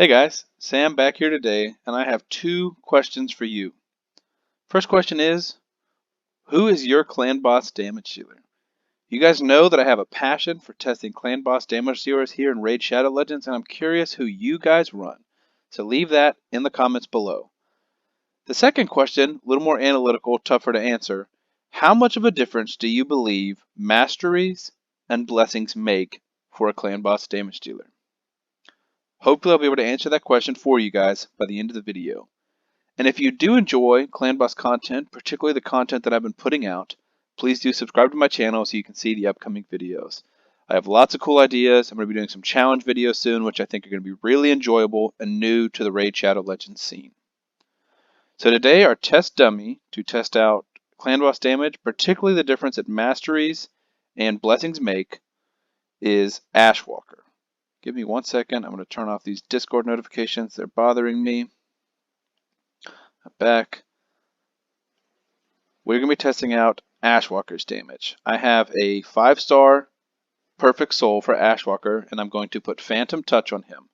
Hey guys, Sam back here today, and I have two questions for you. First question is, who is your clan boss damage dealer? You guys know that I have a passion for testing clan boss damage dealers here in Raid Shadow Legends, and I'm curious who you guys run. So leave that in the comments below. The second question, a little more analytical, tougher to answer. How much of a difference do you believe masteries and blessings make for a clan boss damage dealer? Hopefully I'll be able to answer that question for you guys by the end of the video. And if you do enjoy Clan Boss content, particularly the content that I've been putting out, please do subscribe to my channel so you can see the upcoming videos. I have lots of cool ideas. I'm going to be doing some challenge videos soon, which I think are going to be really enjoyable and new to the Raid Shadow Legends scene. So today our test dummy to test out Clan Boss damage, particularly the difference that Masteries and Blessings make, is Ashwalker. Give me 1 second. I'm going to turn off these Discord notifications. They're bothering me. I'm back. We're going to be testing out Ashwalker's damage. I have a 5-star perfect soul for Ashwalker, and I'm going to put Phantom Touch on him.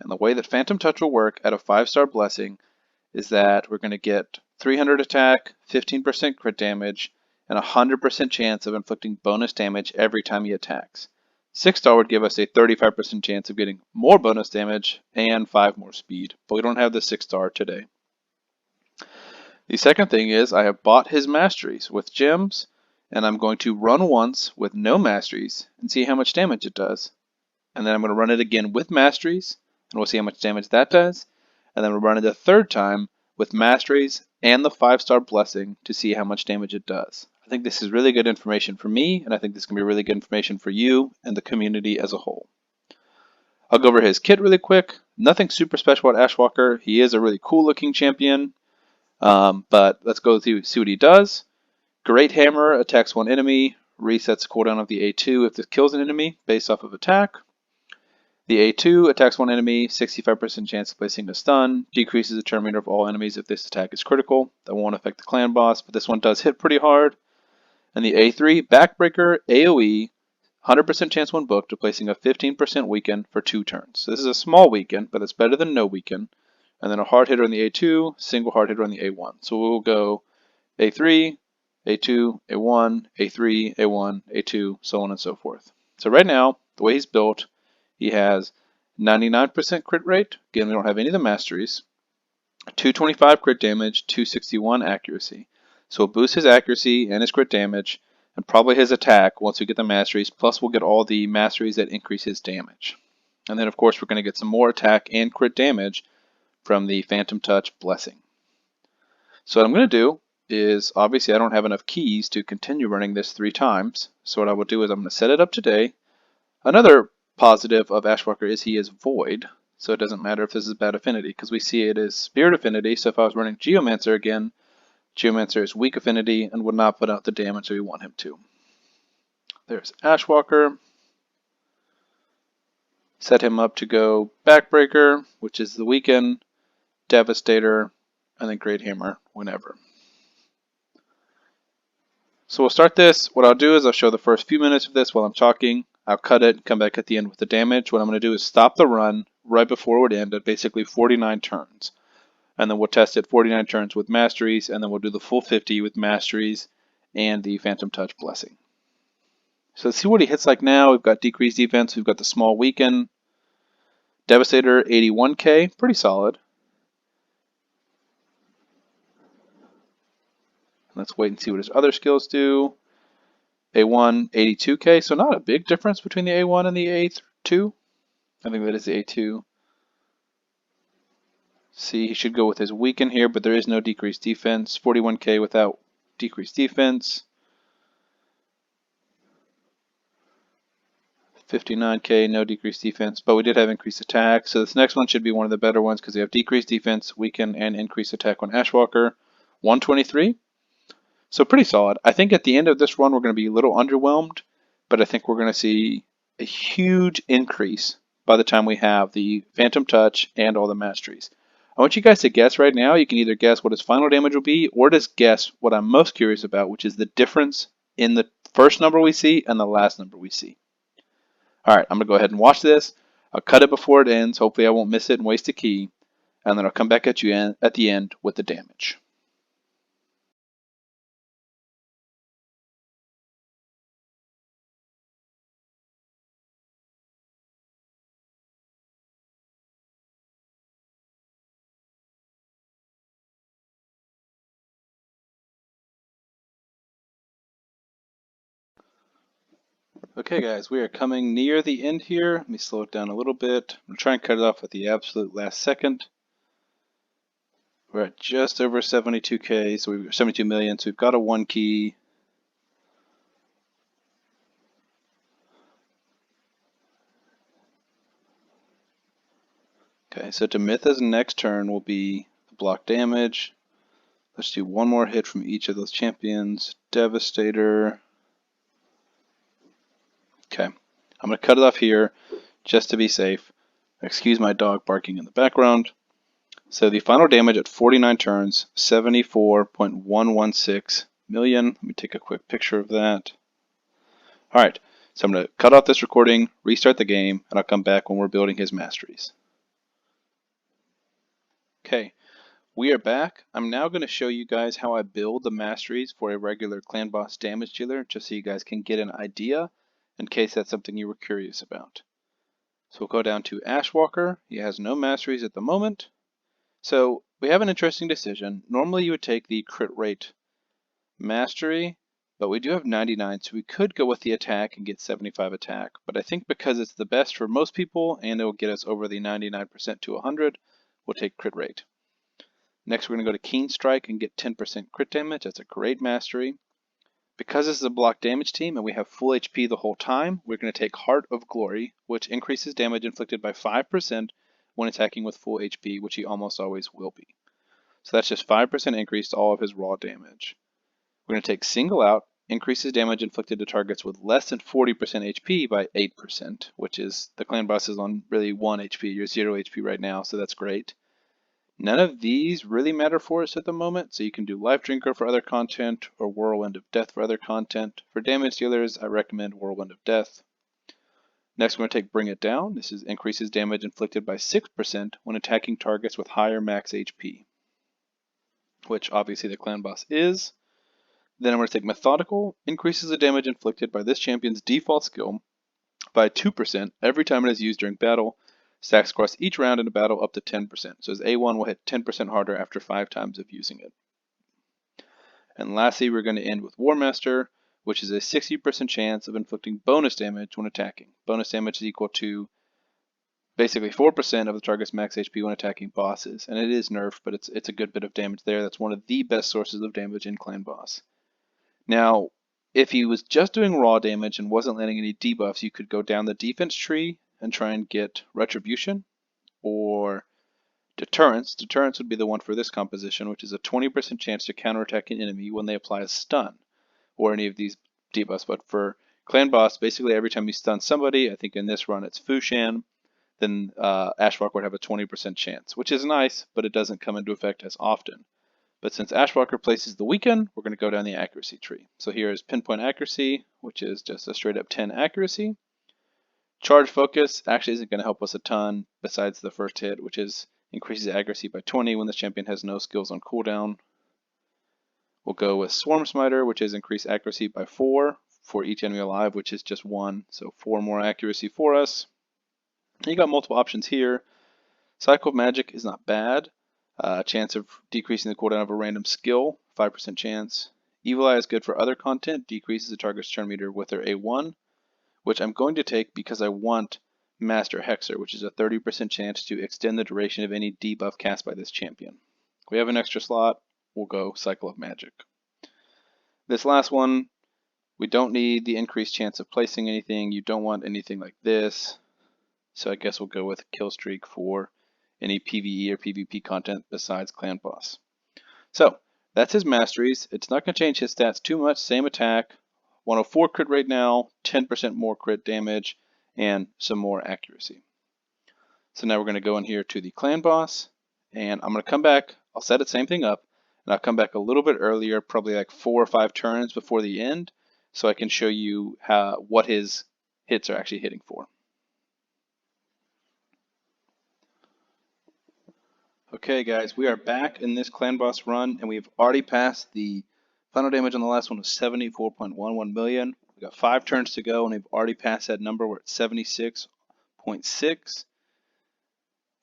And the way that Phantom Touch will work at a 5-star blessing is that we're going to get 300 attack, 15% crit damage, and a 100% chance of inflicting bonus damage every time he attacks. 6-star would give us a 35% chance of getting more bonus damage and 5 more speed, but we don't have the 6-star today. The second thing is I have bought his masteries with gems, and I'm going to run once with no masteries and see how much damage it does. And then I'm going to run it again with masteries, and we'll see how much damage that does. And then we'll run it a third time with masteries and the 5-star blessing to see how much damage it does. I think this is really good information for me, and I think this can be really good information for you and the community as a whole. I'll go over his kit really quick. Nothing super special about Ashwalker. He is a really cool looking champion, but let's go through see what he does. Great Hammer attacks one enemy, resets the cooldown of the A2 if this kills an enemy based off of attack. The A2 attacks one enemy, 65% chance of placing a stun, decreases the turn meter of all enemies if this attack is critical. That won't affect the clan boss, but this one does hit pretty hard. And the A3, Backbreaker, AoE, 100% chance when booked of placing a 15% weaken for 2 turns. So this is a small weaken, but it's better than no weaken. And then a hard hitter on the A2, single hard hitter on the A1. So we'll go A3, A2, A1, A3, A1, A2, so on and so forth. So right now, the way he's built, he has 99% crit rate. Again, we don't have any of the masteries. 225 crit damage, 261 accuracy. So we'll boost his accuracy and his crit damage, and probably his attack once we get the masteries, plus we'll get all the masteries that increase his damage. And then of course we're going to get some more attack and crit damage from the Phantom Touch blessing. So what I'm going to do is, obviously I don't have enough keys to continue running this 3 times, so what I will do is I'm going to set it up today. Another positive of Ashwalker is he is void, so it doesn't matter if this is bad affinity, because we see it is spirit affinity, so if I was running Geomancer again, Geomancer is weak affinity and would not put out the damage that we want him to. There's Ashwalker. Set him up to go Backbreaker, which is the weaken, Devastator, and then Great Hammer whenever. So we'll start this. What I'll do is I'll show the first few minutes of this while I'm talking. I'll cut it, come back at the end with the damage. What I'm going to do is stop the run right before it would end at basically 49 turns. And then we'll test it 49 turns with masteries, and then we'll do the full 50 with masteries and the Phantom Touch blessing. So let's see what he hits like now. We've got decreased defense, we've got the small weaken. Devastator 81k, pretty solid. Let's wait and see what his other skills do. A1 82k, so not a big difference between the A1 and the A2. I think that is the A2. See, he should go with his weaken here, but there is no decreased defense. 41k without decreased defense. 59k, no decreased defense, but we did have increased attack. So this next one should be one of the better ones because we have decreased defense, weaken, and increased attack on Ashwalker. 123. So pretty solid. I think at the end of this run we're going to be a little underwhelmed, but I think we're going to see a huge increase by the time we have the Phantom Touch and all the masteries. I want you guys to guess right now. You can either guess what his final damage will be, or just guess what I'm most curious about, which is the difference in the first number we see and the last number we see. Alright, I'm going to go ahead and watch this. I'll cut it before it ends. Hopefully I won't miss it and waste a key. And then I'll come back at you at the end with the damage. Okay guys, we are coming near the end here. Let me slow it down a little bit. I'm going to try and cut it off at the absolute last second. We're at just over 72K, so we've 72 million, so we've got a 1 key. Okay, so Demitha's next turn will be block damage. Let's do one more hit from each of those champions. Devastator. Okay, I'm going to cut it off here just to be safe. Excuse my dog barking in the background. So the final damage at 49 turns, 74.116 million. Let me take a quick picture of that. All right, so I'm going to cut off this recording, restart the game, and I'll come back when we're building his masteries. Okay, we are back. I'm now going to show you guys how I build the masteries for a regular clan boss damage dealer, just so you guys can get an idea in case that's something you were curious about. So we'll go down to Ashwalker. He has no masteries at the moment. So we have an interesting decision. Normally you would take the crit rate mastery, but we do have 99, so we could go with the attack and get 75 attack. But I think because it's the best for most people and it will get us over the 99% to 100, we'll take crit rate. Next we're going to go to Keen Strike and get 10% crit damage. That's a great mastery. Because this is a block damage team and we have full HP the whole time, we're going to take Heart of Glory, which increases damage inflicted by 5% when attacking with full HP, which he almost always will be. So that's just 5% increase to all of his raw damage. We're going to take Single Out, increases damage inflicted to targets with less than 40% HP by 8%, which is, the clan boss is on really 1 HP, you're 0 HP right now, so that's great. None of these really matter for us at the moment, so you can do Life Drinker for other content or Whirlwind of Death for other content. For damage dealers, I recommend Whirlwind of Death. Next, we're going to take Bring It Down. This increases damage inflicted by 6% when attacking targets with higher max HP, which obviously the clan boss is. Then I'm going to take Methodical, increases the damage inflicted by this champion's default skill by 2% every time it is used during battle. Stacks across each round in a battle up to 10%. So his A1 will hit 10% harder after 5 times of using it. And lastly, we're going to end with War Master, which is a 60% chance of inflicting bonus damage when attacking. Bonus damage is equal to basically 4% of the target's max HP when attacking bosses. And it is nerfed, but it's a good bit of damage there. That's one of the best sources of damage in Clan Boss. Now, if he was just doing raw damage and wasn't landing any debuffs, you could go down the defense tree and try and get Retribution or Deterrence. Deterrence would be the one for this composition, which is a 20% chance to counterattack an enemy when they apply a stun or any of these debuffs. But for Clan Boss, basically every time you stun somebody, I think in this run it's Fushan, then Ashwalker would have a 20% chance, which is nice, but it doesn't come into effect as often. But since Ashwalker places the weaken, we're going to go down the accuracy tree. So here is Pinpoint Accuracy, which is just a straight up 10 accuracy. Charge Focus actually isn't going to help us a ton besides the first hit, which is increases accuracy by 20 when this champion has no skills on cooldown. We'll go with Swarm Smiter, which is increased accuracy by 4 for each enemy alive, which is just 1, so 4 more accuracy for us. You got multiple options here. Cycle of Magic is not bad. Chance of decreasing the cooldown of a random skill, 5% chance. Evil Eye is good for other content, decreases the target's turn meter with their A1, which I'm going to take because I want Master Hexer, which is a 30% chance to extend the duration of any debuff cast by this champion. We have an extra slot, we'll go Cycle of Magic. This last one, we don't need the increased chance of placing anything. You don't want anything like this, so I guess we'll go with Kill Streak for any PvE or PvP content besides Clan Boss. So that's his masteries. It's not going to change his stats too much. Same attack, 104 crit rate now, 10% more crit damage, and some more accuracy. So now we're going to go in here to the Clan Boss, and I'm going to come back. I'll set the same thing up, and I'll come back a little bit earlier, probably like 4 or 5 turns before the end, so I can show you what his hits are actually hitting for. Okay, guys, we are back in this clan boss run, and we've already passed the final damage on the last one was 74.11 million. We got 5 turns to go, and we've already passed that number. We're at 76.6,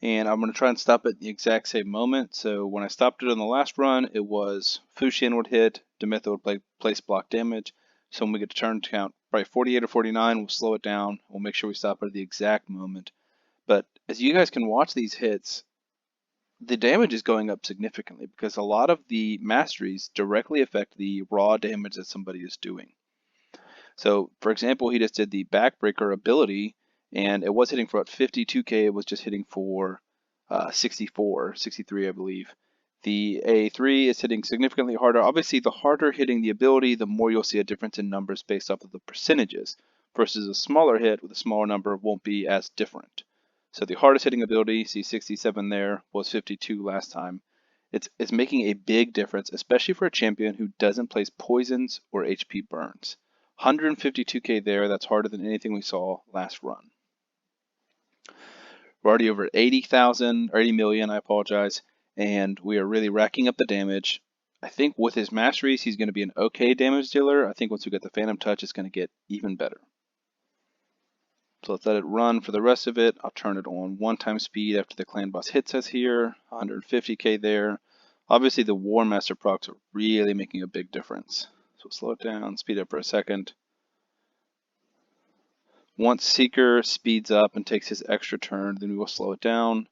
and I'm going to try and stop at the exact same moment. So when I stopped it on the last run, it was Fuxian would hit, Demitha would place block damage. So when we get to turn count, probably 48 or 49, we'll slow it down. We'll make sure we stop at the exact moment. But as you guys can watch these hits, the damage is going up significantly because a lot of the masteries directly affect the raw damage that somebody is doing. So, for example, he just did the backbreaker ability, and it was hitting for about 52k. It was just hitting for 64, 63, I believe. The A3 is hitting significantly harder. Obviously, the harder hitting the ability, the more you'll see a difference in numbers based off of the percentages, versus a smaller hit with a smaller number won't be as different. So the hardest hitting ability, see 67 there, was 52 last time. It's making a big difference, especially for a champion who doesn't place poisons or HP burns. 152k there, that's harder than anything we saw last run. We're already over 80,000, or 80 million, I apologize, and we are really racking up the damage. I think with his masteries, he's going to be an okay damage dealer. I think once we get the Phantom Touch, it's going to get even better. So let's let it run for the rest of it. I'll turn it on 1 time speed after the clan boss hits us here, 150k there. Obviously the War Master procs are really making a big difference. So we'll slow it down, speed up for a second. Once Seeker speeds up and takes his extra turn, then we will slow it down.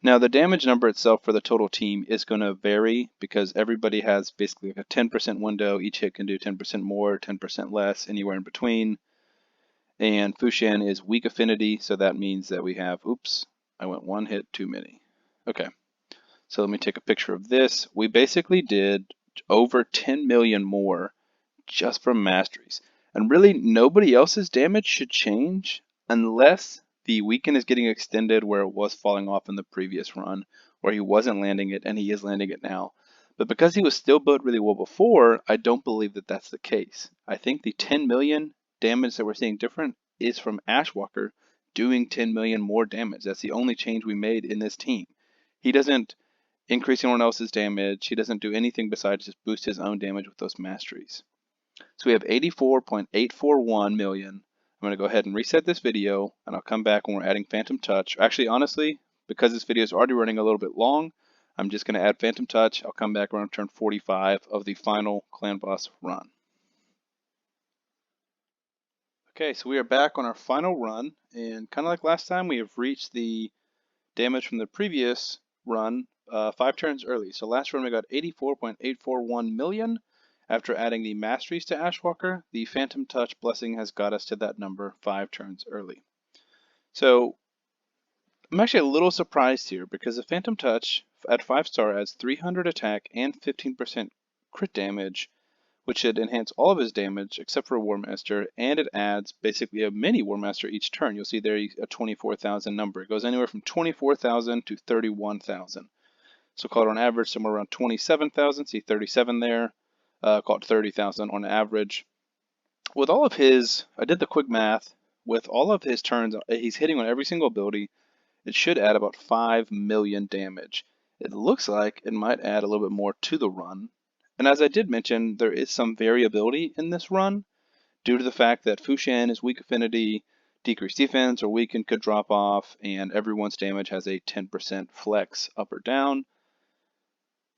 Now the damage number itself for the total team is going to vary because everybody has basically like a 10% window. Each hit can do 10% more, 10% less, anywhere in between. And Fuxian is weak affinity, so that means that we have, oops, I went 1 hit too many. Okay, so let me take a picture of this. We basically did over 10 million more just from masteries. And really, nobody else's damage should change unless the weekend is getting extended where it was falling off in the previous run, where he wasn't landing it and he is landing it now. But because he was still built really well before, I don't believe that that's the case. I think the 10 million damage that we're seeing different is from Ashwalker doing 10 million more damage. That's the only change we made in this team. He doesn't increase anyone else's damage. He doesn't do anything besides just boost his own damage with those masteries. So we have 84.841 million. I'm going to go ahead and reset this video, and I'll come back when we're adding Phantom Touch. Actually, honestly, because this video is already running a little bit long, I'm just going to add Phantom Touch. I'll come back around turn 45 of the final clan boss run. Okay, so we are back on our final run, and kind of like last time, we have reached the damage from the previous run 5 turns early. So last run we got 84.841 million. After adding the masteries to Ashwalker, the Phantom Touch blessing has got us to that number 5 turns early. So I'm actually a little surprised here because the Phantom Touch at 5-star adds 300 attack and 15% crit damage, which should enhance all of his damage except for War Master, and it adds basically a mini War Master each turn. You'll see there a 24,000 number. It goes anywhere from 24,000 to 31,000. So call it on average somewhere around 27,000. See 37 there. Call it 30,000 on average. With all of his, I did the quick math. With all of his turns, he's hitting on every single ability. It should add about 5 million damage. It looks like it might add a little bit more to the run. And as I did mention, there is some variability in this run due to the fact that Fuxian is weak affinity, decreased defense or weakened could drop off, and everyone's damage has a 10% flex up or down.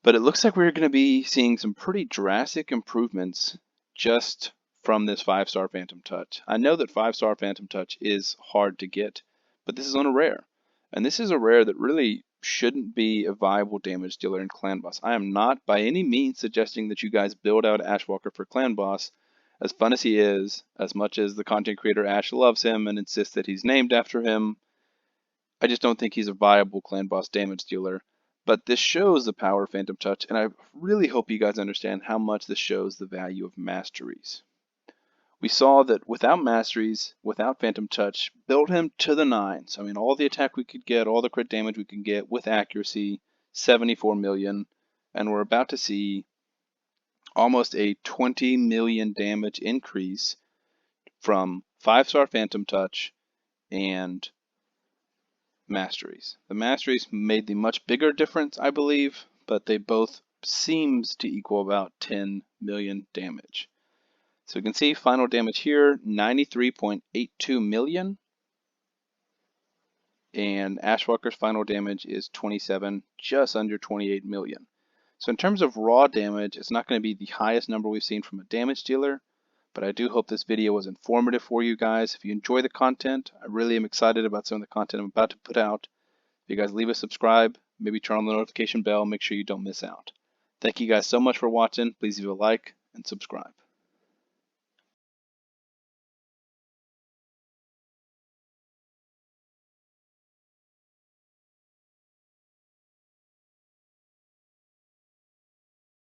But it looks like we're going to be seeing some pretty drastic improvements just from this 5-star Phantom Touch. I know that 5-star Phantom Touch is hard to get, but this is on a rare. And this is a rare that really shouldn't be a viable damage dealer in Clan Boss. I am not by any means suggesting that you guys build out Ashwalker for Clan Boss. As fun as he is, as much as the content creator Ash loves him and insists that he's named after him, I just don't think he's a viable Clan Boss damage dealer. But this shows the power of Phantom Touch, and I really hope you guys understand how much this shows the value of masteries. We saw that without masteries, without Phantom Touch, build him to the nines. I mean, all the attack we could get, all the crit damage we can get with accuracy, 74 million, and we're about to see almost a 20 million damage increase from 5-star Phantom Touch and masteries. The masteries made the much bigger difference, I believe, but they both seems to equal about 10 million damage. So you can see final damage here, 93.82 million. And Ashwalker's final damage is 27, just under 28 million. So in terms of raw damage, it's not going to be the highest number we've seen from a damage dealer, but I do hope this video was informative for you guys. If you enjoy the content, I really am excited about some of the content I'm about to put out. If you guys leave a subscribe, maybe turn on the notification bell, make sure you don't miss out. Thank you guys so much for watching. Please leave a like and subscribe.